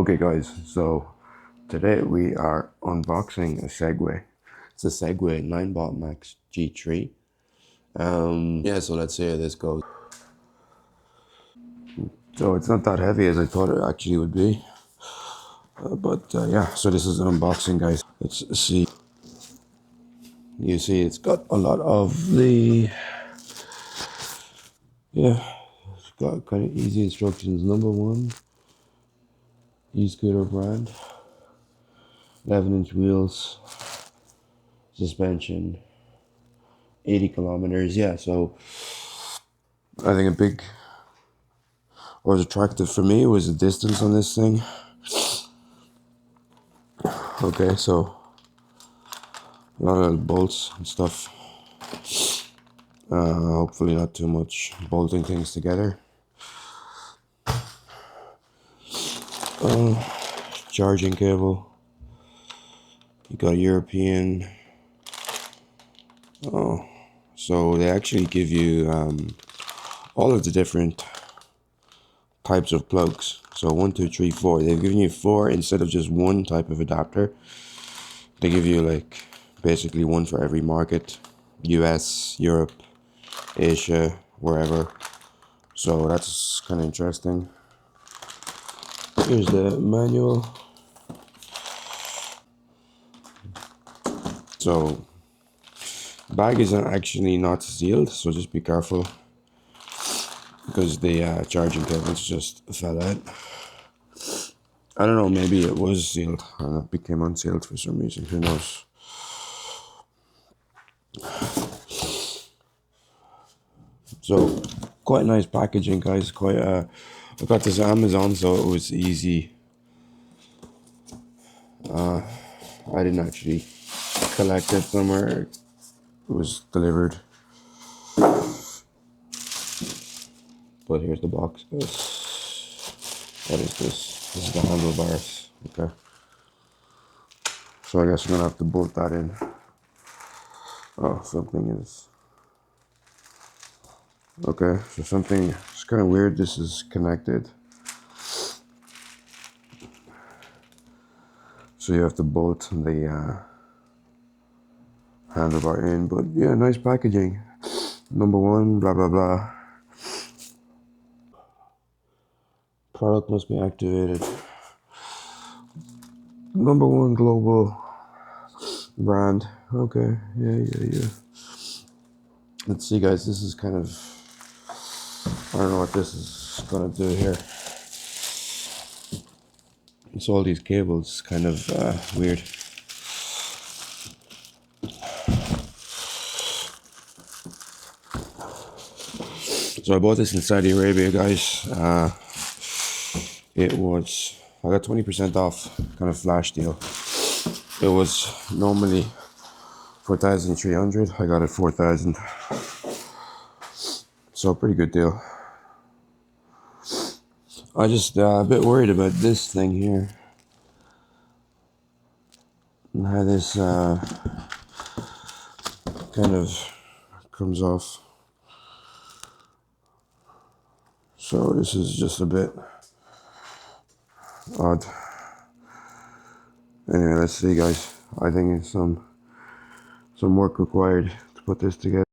Okay guys, so today we are unboxing a Segway. It's a Segway 9-bot Max G3. Yeah, so let's see how this goes. So it's not that heavy as I thought it actually would be. Yeah, so this is an unboxing guys. Let's see. You see it's got a lot of the, yeah, it's got kind of easy instructions. Number one, e-scooter brand, 11-inch wheels, suspension, 80 kilometers. Yeah, so I think a big, what was attractive for me was the distance on this thing. Okay, so a lot of bolts and stuff. Hopefully not too much bolting things together. Charging cable. You got European. Oh, so they actually give you all of the different types of plugs. So 1, 2, 3, 4. They've given you 4 instead of just one type of adapter. They give you like basically one for every market. US, Europe, Asia, wherever. So that's kind of interesting. Here's the manual. So bag is actually not sealed, so just be careful because the charging cables just fell out. I don't know, maybe it was sealed and it became unsealed for some reason, who knows. So quite nice packaging guys, quite I got this on Amazon, so it was easy. I didn't actually collect it somewhere, it was delivered. But here's the box guys. What is this? This is the handlebars. Okay. So I guess I'm gonna have to bolt that in. Oh, something is. Okay, so something, it's kind of weird. This is connected. So you have to bolt the handlebar in. But yeah, nice packaging. Number one, blah, blah, blah. Product must be activated. Number one global brand. Okay, yeah. Let's see guys, this is kind of, I don't know what this is gonna do here. It's all these cables, kind of weird. So I bought this in Saudi Arabia guys. It was, I got 20% off, kind of flash deal. It was normally 4,300. I got it 4,000. So a pretty good deal. I just a bit worried about this thing here. And how this kind of comes off. So this is just a bit odd. Anyway, let's see guys. I think it's some work required to put this together.